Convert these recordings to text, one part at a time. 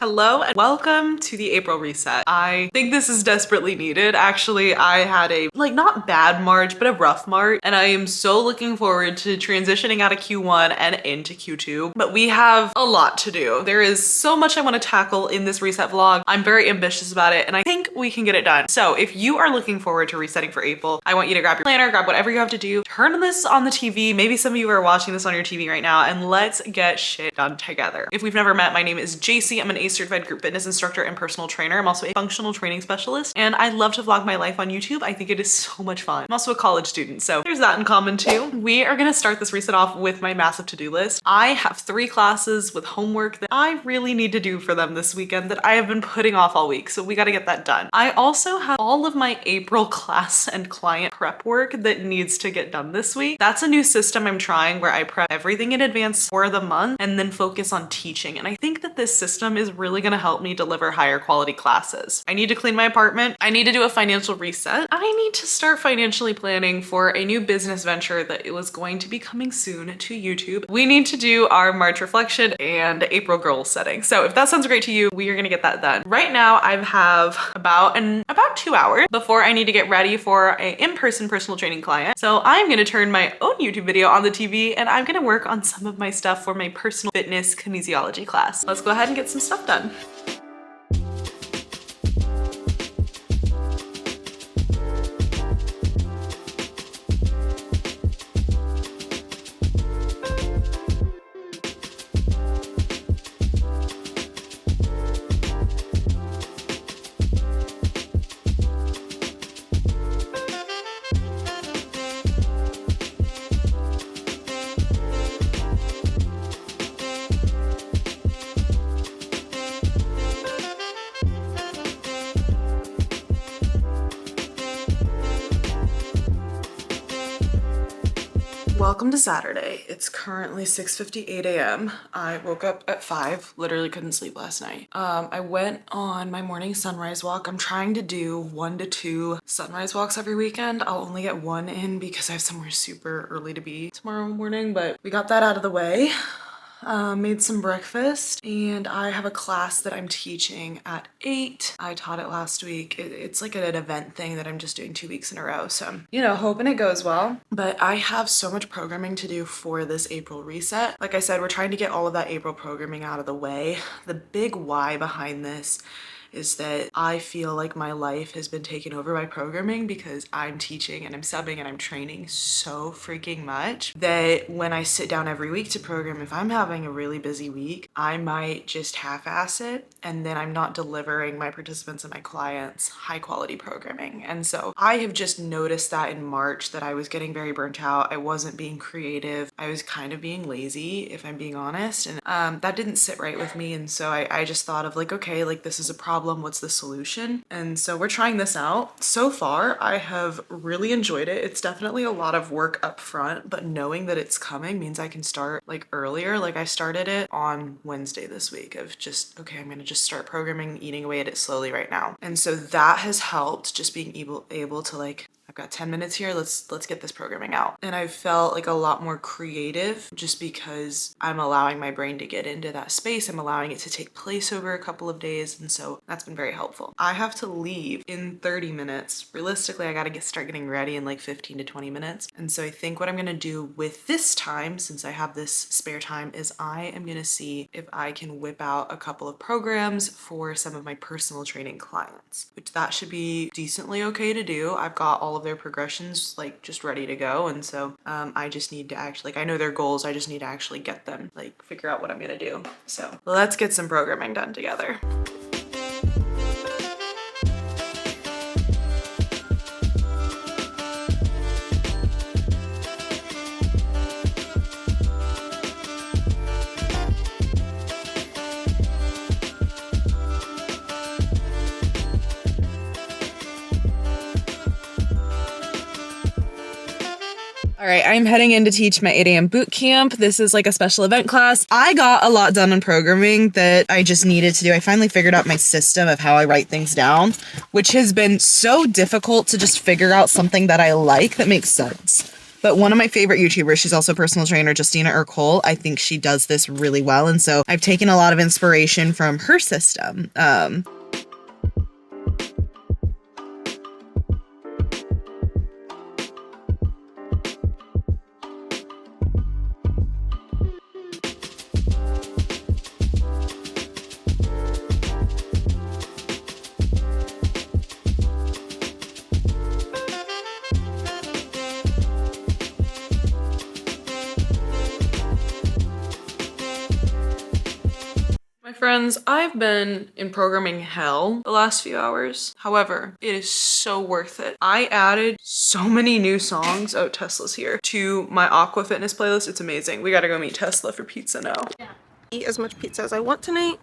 Hello and welcome to the April reset. I think this is desperately needed. Actually, I had a not bad March, but a rough March, and I am so looking forward to transitioning out of Q1 and into Q2. But we have a lot to do. There is so much I want to tackle in this reset vlog. I'm very ambitious about it, and I think we can get it done. So if you are looking forward to resetting for April, I want you to grab your planner, grab whatever you have to do, turn this on the TV. Maybe some of you are watching this on your TV right now, and let's get shit done together. If we've never met, my name is Jaycee. I'm an ACE certified group fitness instructor and personal trainer. I'm also a functional training specialist, and I love to vlog my life on YouTube. I think it is so much fun. I'm also a college student, so there's that in common too. We are gonna start this reset off with my massive to-do list. I have 3 classes with homework that I really need to do for them this weekend that I have been putting off all week, so we gotta get that done. I also have all of my April class and client prep work that needs to get done this week. That's a new system I'm trying where I prep everything in advance for the month and then focus on teaching. And I think that this system is really gonna help me deliver higher quality classes. I need to clean my apartment. I need to do a financial reset. I need to start financially planning for a new business venture that was going to be coming soon to YouTube. We need to do our March reflection and April goal setting. So if that sounds great to you, we are gonna get that done. Right now, I have about 2 hours before I need to get ready for an in-person personal training client. So I'm gonna turn my own YouTube video on the TV and I'm gonna work on some of my stuff for my personal fitness kinesiology class. Let's go ahead and get some stuff done. Welcome to Saturday. It's currently 6:58 a.m. I woke up at 5, literally couldn't sleep last night. I went on my morning sunrise walk. I'm trying to do 1 to 2 sunrise walks every weekend. I'll only get 1 in because I have somewhere super early to be tomorrow morning, but we got that out of the way. Made some breakfast, and I have a class that I'm teaching at 8. I taught it last week. It's like an event thing that I'm just doing 2 weeks in a row. So, hoping it goes well. But I have so much programming to do for this April reset. Like I said, we're trying to get all of that April programming out of the way. The big why behind this is that I feel like my life has been taken over by programming because I'm teaching and I'm subbing and I'm training so freaking much that when I sit down every week to program, if I'm having a really busy week, I might just half-ass it, and then I'm not delivering my participants and my clients high quality programming. And so I have just noticed that in March that I was getting very burnt out. I wasn't being creative. I was kind of being lazy, if I'm being honest. And that didn't sit right with me. And so I just thought of okay, this is a problem. What's the solution? And so we're trying this out. So far, I have really enjoyed it. It's definitely a lot of work up front, but knowing that it's coming means I can start earlier. I started it on Wednesday this week of just, okay, I'm gonna just start programming, eating away at it slowly right now. And so that has helped, just being able to I've got 10 minutes here, let's get this programming out. And I felt a lot more creative just because I'm allowing my brain to get into that space. I'm allowing it to take place over a couple of days. And so that's been very helpful. I have to leave in 30 minutes. Realistically, I gotta start getting ready in 15 to 20 minutes. And so I think what I'm gonna do with this time, since I have this spare time, is I am gonna see if I can whip out a couple of programs for some of my personal training clients, which that should be decently okay to do. I've got all of their progressions just ready to go, and so I just need to actually, I know their goals, I just need to actually get them, figure out what I'm gonna do. So let's get some programming done together. All right, I'm heading in to teach my 8 a.m. boot camp. This is a special event class. I got a lot done on programming that I just needed to do. I finally figured out my system of how I write things down, which has been so difficult to just figure out something that I like that makes sense. But one of my favorite YouTubers, she's also a personal trainer, Justina Urcole. I think she does this really well. And so I've taken a lot of inspiration from her system. Friends, I've been in programming hell the last few hours. However, it is so worth it. I added so many new songs, oh, Tesla's here, to my Aqua Fitness playlist. It's amazing. We gotta go meet Tesla for pizza now. Yeah. Eat as much pizza as I want tonight.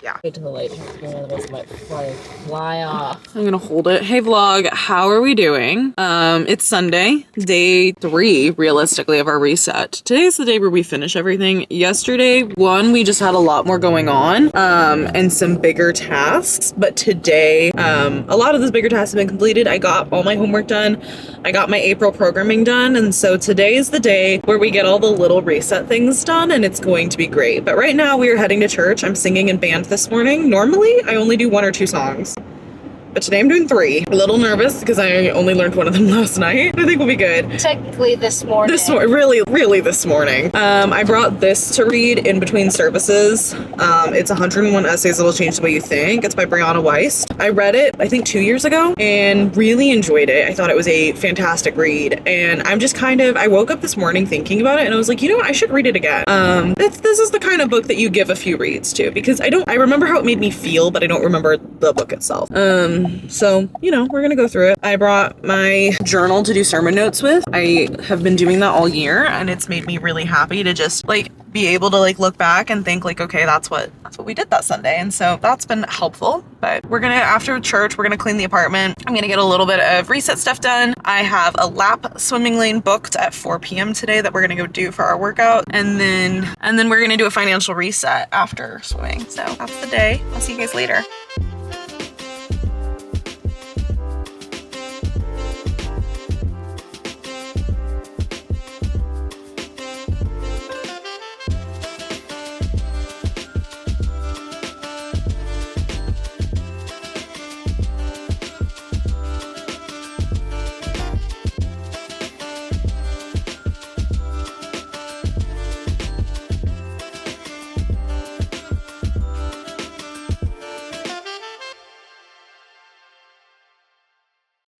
Yeah. Wait till the light turns green, otherwise it might fly off. I'm gonna hold it. Hey vlog, how are we doing? It's Sunday, day 3, realistically, of our reset. Today's the day where we finish everything. Yesterday, we just had a lot more going on, and some bigger tasks, but today, a lot of those bigger tasks have been completed. I got all my homework done. I got my April programming done, and so today is the day where we get all the little reset things done, and it's going to be great. But right now, we are heading to church. I'm singing in band this morning. Normally, I only do 1 or 2 songs. But today I'm doing 3. A little nervous because I only learned 1 of them last night. I think we'll be good. Technically this morning. Really this morning. I brought this to read in between services. It's 101 Essays That'll Change the Way You Think. It's by Brianna Weiss. I read it, I think 2 years ago, and really enjoyed it. I thought it was a fantastic read. And I'm just I woke up this morning thinking about it, and I was like, you know what, I should read it again. This is the kind of book that you give a few reads to, because I remember how it made me feel, but I don't remember the book itself. So, you know, we're gonna go through it. I brought my journal to do sermon notes with. I have been doing that all year, and it's made me really happy to just be able to look back and think okay, that's what we did that Sunday. And so that's been helpful. But we're gonna, after church, we're gonna clean the apartment. I'm gonna get a little bit of reset stuff done. I have a lap swimming lane booked at 4 p.m. today that we're gonna go do for our workout. And then we're gonna do a financial reset after swimming. So that's the day. I'll see you guys later.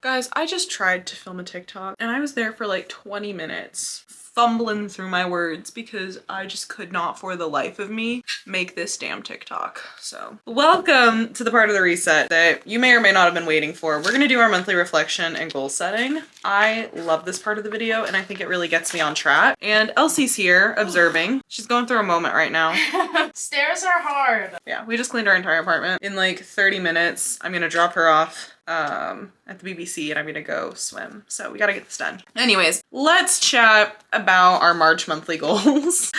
Guys, I just tried to film a TikTok and I was there for 20 minutes fumbling through my words because I just could not for the life of me make this damn TikTok. So welcome to the part of the reset that you may or may not have been waiting for. We're gonna do our monthly reflection and goal setting. I love this part of the video and I think it really gets me on track. And Elsie's here observing. She's going through a moment right now. Stairs are hard. Yeah, we just cleaned our entire apartment in 30 minutes. I'm gonna drop her off at the BBC and I'm gonna go swim. So we gotta get this done. Anyways, let's chat about our March monthly goals.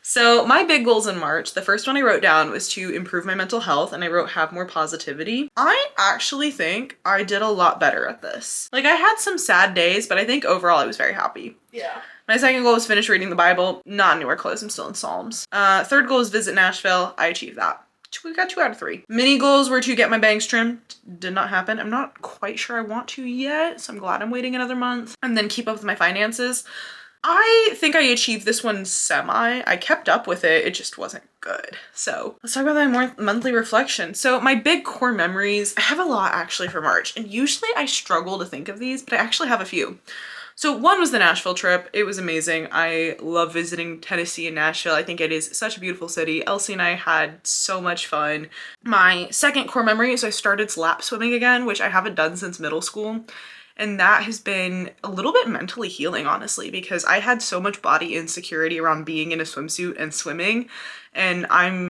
So my big goals in March, the first one I wrote down was to improve my mental health, and I wrote have more positivity. I actually think I did a lot better at this. I had some sad days, but I think overall I was very happy. Yeah. My second goal was finish reading the Bible. Not anywhere close, I'm still in Psalms. Third goal is visit Nashville. I achieved that. We got 2 out of 3. Mini goals were to get my bangs trimmed. Did not happen. I'm not quite sure I want to yet, so I'm glad I'm waiting another month. And then keep up with my finances. I think I achieved this one semi. I kept up with it, it just wasn't good. So let's talk about my monthly reflection. So my big core memories, I have a lot actually for March, and usually I struggle to think of these, but I actually have a few. So one was the Nashville trip. It was amazing. I love visiting Tennessee and Nashville. I think it is such a beautiful city. Elsie and I had so much fun. My second core memory is I started lap swimming again, which I haven't done since middle school. And that has been a little bit mentally healing, honestly, because I had so much body insecurity around being in a swimsuit and swimming. And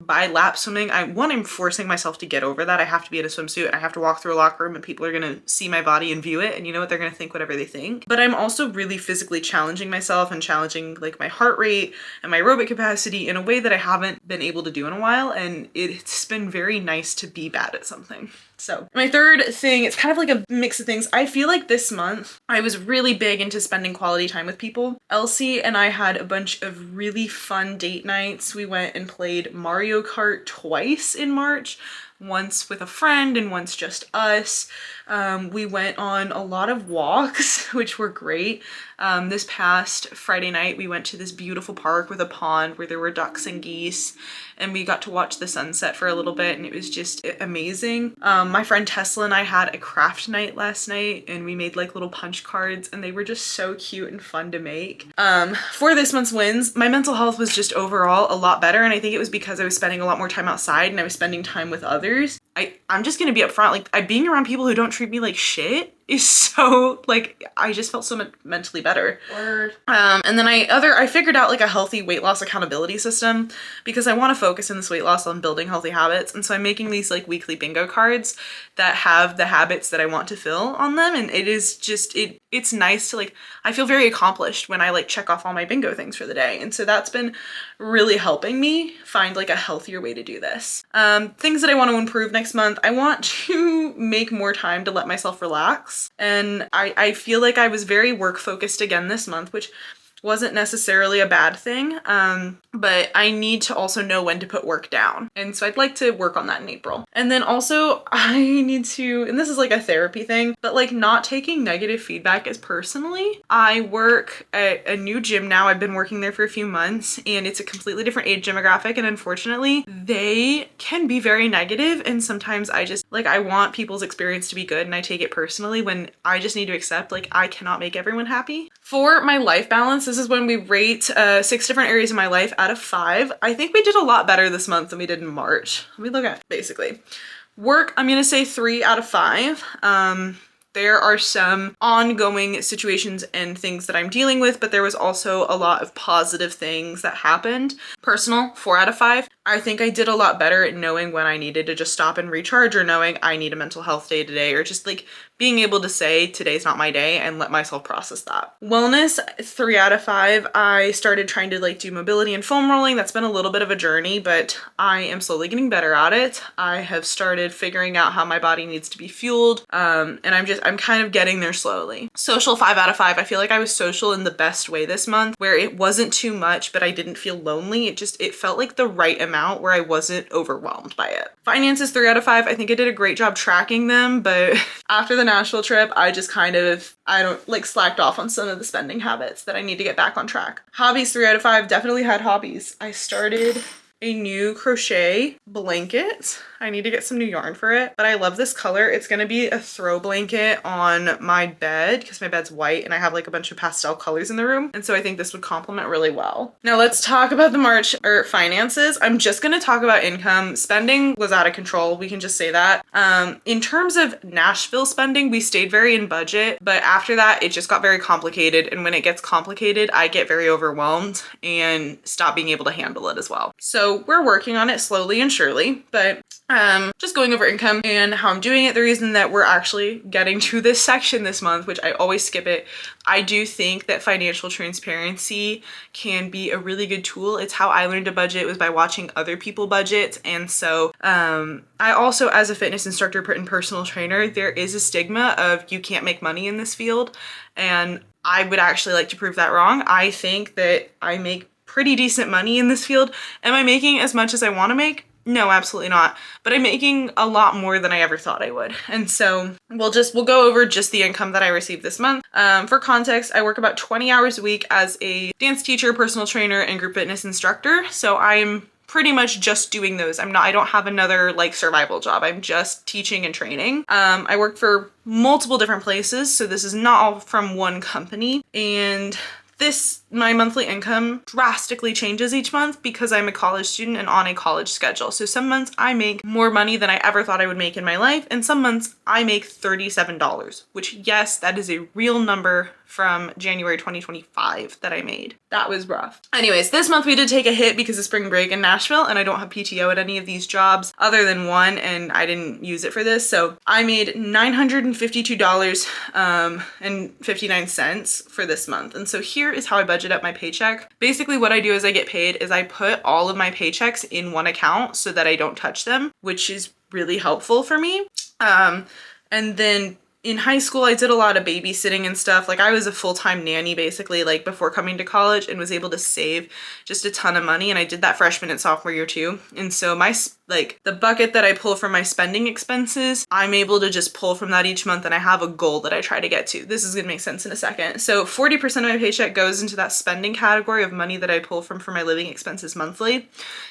by lap swimming, I'm forcing myself to get over that. I have to be in a swimsuit and I have to walk through a locker room and people are gonna see my body and view it, and you know what, they're gonna think whatever they think. But I'm also really physically challenging myself and challenging like my heart rate and my aerobic capacity in a way that I haven't been able to do in a while, and it's been very nice to be bad at something. So my third thing, it's kind of like a mix of things. I feel like this month I was really big into spending quality time with people. Elsie and I had a bunch of really fun date nights. We went and played Mario Kart twice in March, once with a friend and once just us. We went on a lot of walks, which were great. This past Friday night, we went to this beautiful park with a pond where there were ducks and geese, and we got to watch the sunset for a little bit, and it was just amazing. My friend Tesla and I had a craft night last night, and we made like little punch cards, and they were just so cute and fun to make. For this month's wins, my mental health was just overall a lot better, and I think it was because I was spending a lot more time outside and I was spending time with others. I'm just gonna be upfront, like being around people who don't treat me like shit is so, like, I just felt so mentally better. Word. And then I figured out like a healthy weight loss accountability system, because I want to focus in this weight loss on building healthy habits. And so I'm making these like weekly bingo cards that have the habits that I want to fill on them. And it is just, it's nice to like, I feel very accomplished when I like check off all my bingo things for the day. And so that's been really helping me find like a healthier way to do this. Things that I want to improve next month, I want to make more time to let myself relax. And I feel like I was very work focused again this month, which wasn't necessarily a bad thing, but I need to also know when to put work down. And so I'd like to work on that in April. And then also I need to, and this is like a therapy thing, but like not taking negative feedback as personally. I work at a new gym now. I've been working there for a few months, and it's a completely different age demographic. And unfortunately, they can be very negative. And sometimes I just like, I want people's experience to be good, and I take it personally when I just need to accept like I cannot make everyone happy. For my life balance, this is when we rate 6 different areas of my life out of 5. I think we did a lot better this month than we did in March. Let me look at basically. Work, I'm gonna say 3 out of 5. There are some ongoing situations and things that I'm dealing with, but there was also a lot of positive things that happened. Personal, 4 out of 5. I think I did a lot better at knowing when I needed to just stop and recharge, or knowing I need a mental health day today, or just like being able to say today's not my day and let myself process that. Wellness, 3 out of 5. I started trying to like do mobility and foam rolling. That's been a little bit of a journey, but I am slowly getting better at it. I have started figuring out how my body needs to be fueled, and I'm kind of getting there slowly. Social, 5 out of 5. I feel like I was social in the best way this month, where it wasn't too much, but I didn't feel lonely. It felt like the right amount where I wasn't overwhelmed by it. Finances, 3 out of 5. I think I did a great job tracking them, but after the Nashville trip, I just slacked off on some of the spending habits that I need to get back on track. Hobbies, 3 out of 5. Definitely had hobbies. I started a new crochet blanket. I need to get some new yarn for it, but I love this color. It's gonna be a throw blanket on my bed because my bed's white and I have like a bunch of pastel colors in the room. And so I think this would complement really well. Now let's talk about the March finances. I'm just gonna talk about income. Spending was out of control. We can just say that. In terms of Nashville spending, we stayed very in budget, but after that, it just got very complicated. And when it gets complicated, I get very overwhelmed and stop being able to handle it as well. So we're working on it slowly and surely, but just going over income and how I'm doing it. The reason that we're actually getting to this section this month, which I always skip it, I do think that financial transparency can be a really good tool. It's how I learned to budget, was by watching other people budget. And so I also, as a fitness instructor and personal trainer, there is a stigma of you can't make money in this field. And I would actually like to prove that wrong. I think that I make pretty decent money in this field. Am I making as much as I want to make? No, absolutely not. But I'm making a lot more than I ever thought I would. And so we'll go over just the income that I received this month. For context, I work about 20 hours a week as a dance teacher, personal trainer, and group fitness instructor. So I'm pretty much just doing those. I don't have another like survival job. I'm just teaching and training. I work for multiple different places. So this is not all from one company. And my monthly income drastically changes each month because I'm a college student and on a college schedule. So some months I make more money than I ever thought I would make in my life. And some months I make $37, which yes, that is a real number from January 2025 that I made. That was rough. Anyways, this month we did take a hit because of spring break in Nashville, and I don't have PTO at any of these jobs other than one, and I didn't use it for this. So I made $952.59 for this month. And so here is how I budget up my paycheck. Basically what I do as I get paid is I put all of my paychecks in one account so that I don't touch them, which is really helpful for me. And then in high school, I did a lot of babysitting and stuff. Like I was a full-time nanny basically like before coming to college, and was able to save just a ton of money. And I did that freshman and sophomore year too. And so my the bucket that I pull from my spending expenses, I'm able to just pull from that each month, and I have a goal that I try to get to. This is gonna make sense in a second. So 40% of my paycheck goes into that spending category of money that I pull from for my living expenses monthly.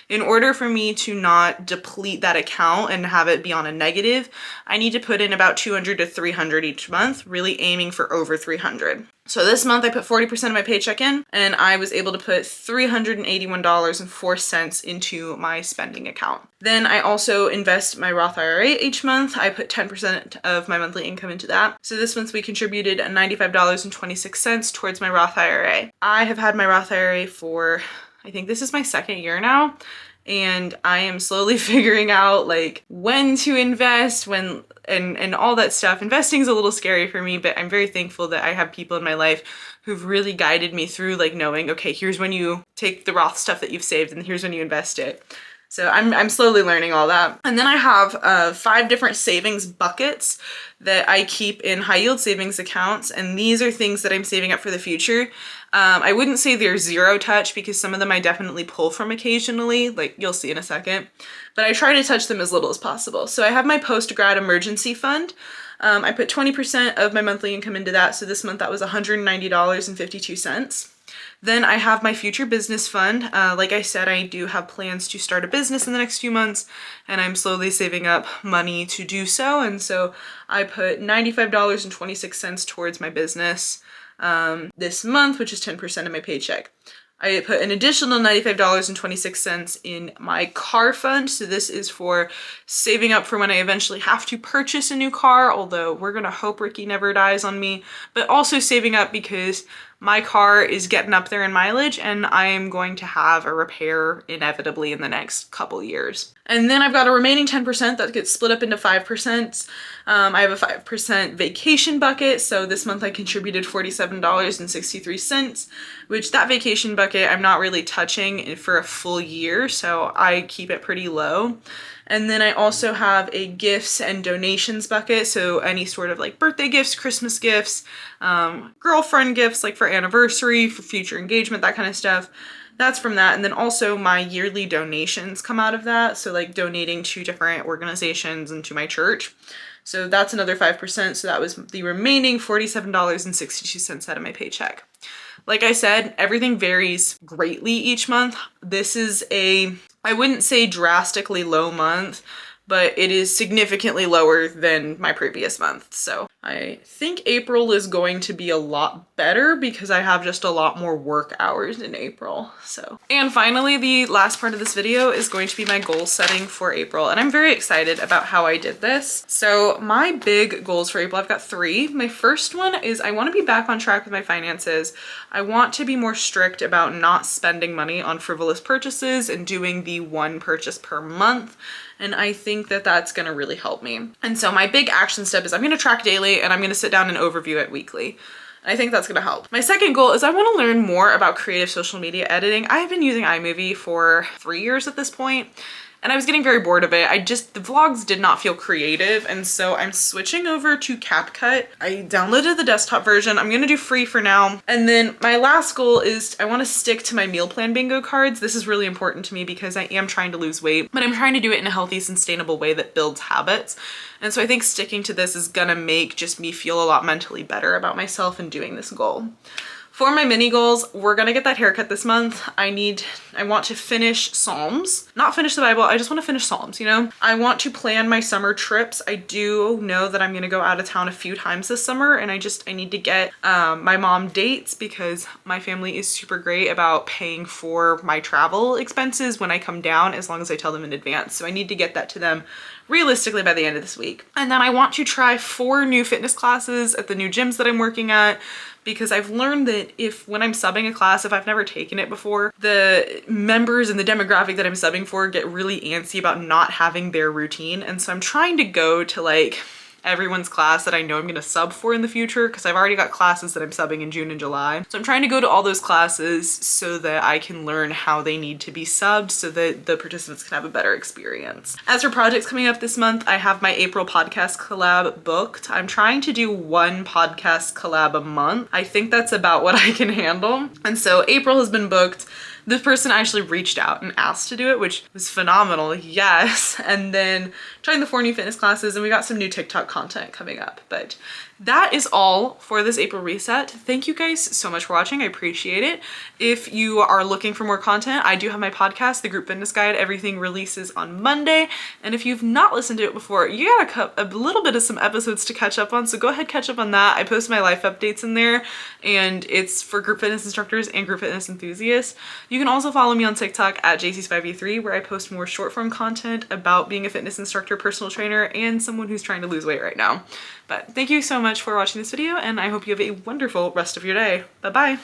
In order for me to not deplete that account and have it be on a negative, I need to put in about 200 to 300 each month, really aiming for over 300. So this month I put 40% of my paycheck in, and I was able to put $381.04 into my spending account. Then I also invest my Roth IRA each month. I put 10% of my monthly income into that. So this month we contributed $95.26 towards my Roth IRA. I have had my Roth IRA for, I think this is my second year now, and I am slowly figuring out like when to invest, when and all that stuff. Investing is a little scary for me, but I'm very thankful that I have people in my life who've really guided me through like knowing, okay, here's when you take the Roth stuff that you've saved and here's when you invest it. So I'm slowly learning all that. And then I have 5 different savings buckets that I keep in high yield savings accounts. And these are things that I'm saving up for the future. I wouldn't say they're zero touch because some of them I definitely pull from occasionally, like you'll see in a second, but I try to touch them as little as possible. So I have my post-grad emergency fund. I put 20% of my monthly income into that. So this month that was $190.52. Then I have my future business fund. Like I said, I do have plans to start a business in the next few months, and I'm slowly saving up money to do so. And so I put $95.26 towards my business this month, which is 10% of my paycheck. I put an additional $95.26 in my car fund. So this is for saving up for when I eventually have to purchase a new car, although we're gonna hope Ricky never dies on me, but also saving up because my car is getting up there in mileage and I am going to have a repair inevitably in the next couple years. And then I've got a remaining 10% that gets split up into 5%. I have a 5% vacation bucket. So this month I contributed $47.63, which that vacation bucket I'm not really touching for a full year. So I keep it pretty low. And then I also have a gifts and donations bucket. So any sort of like birthday gifts, Christmas gifts, girlfriend gifts, like for anniversary, for future engagement, that kind of stuff. That's from that. And then also my yearly donations come out of that. So like donating to different organizations and to my church. So that's another 5%. So that was the remaining $47.62 out of my paycheck. Like I said, everything varies greatly each month. This is I wouldn't say drastically low month, but it is significantly lower than my previous month. So I think April is going to be a lot better because I have just a lot more work hours in April. So, and finally, the last part of this video is going to be my goal setting for April. And I'm very excited about how I did this. So my big goals for April, I've got 3. My first one is I want to be back on track with my finances. I want to be more strict about not spending money on frivolous purchases and doing the 1 purchase per month. And I think that that's gonna really help me. And so my big action step is I'm gonna track daily and I'm gonna sit down and overview it weekly. I think that's gonna help. My second goal is I wanna learn more about creative social media editing. I've been using iMovie for 3 years at this point, and I was getting very bored of it. The vlogs did not feel creative, and so I'm switching over to CapCut. I downloaded the desktop version. I'm gonna do free for now. And then my last goal is I wanna stick to my meal plan bingo cards. This is really important to me because I am trying to lose weight, but I'm trying to do it in a healthy, sustainable way that builds habits. And so I think sticking to this is gonna make just me feel a lot mentally better about myself and doing this goal. For my mini goals, we're gonna get that haircut this month. I want to finish Psalms. Not finish the Bible, I just wanna finish Psalms, you know? I want to plan my summer trips. I do know that I'm gonna go out of town a few times this summer, and I need to get my mom dates because my family is super great about paying for my travel expenses when I come down as long as I tell them in advance. So I need to get that to them realistically by the end of this week. And then I want to try 4 new fitness classes at the new gyms that I'm working at, because I've learned that when I'm subbing a class, if I've never taken it before, the members and the demographic that I'm subbing for get really antsy about not having their routine. And so I'm trying to go to like everyone's class that I know I'm gonna sub for in the future, because I've already got classes that I'm subbing in June and July. So I'm trying to go to all those classes so that I can learn how they need to be subbed so that the participants can have a better experience. As for projects coming up this month, I have my April podcast collab booked. I'm trying to do 1 podcast collab a month. I think that's about what I can handle. And so April has been booked. This person actually reached out and asked to do it, which was phenomenal, yes. And then trying the 4 new fitness classes, and we got some new TikTok content coming up. But that is all for this April reset. Thank you guys so much for watching. I appreciate it. If you are looking for more content, I do have my podcast, The Group Fitness Guide. Everything releases on Monday. And if you've not listened to it before, you got a little bit of some episodes to catch up on. So go ahead, catch up on that. I post my life updates in there, and it's for group fitness instructors and group fitness enthusiasts. You can also follow me on TikTok at Jaycee Spivey 3, where I post more short form content about being a fitness instructor, personal trainer, and someone who's trying to lose weight right now. But thank you so much for watching this video, and I hope you have a wonderful rest of your day. Bye-bye.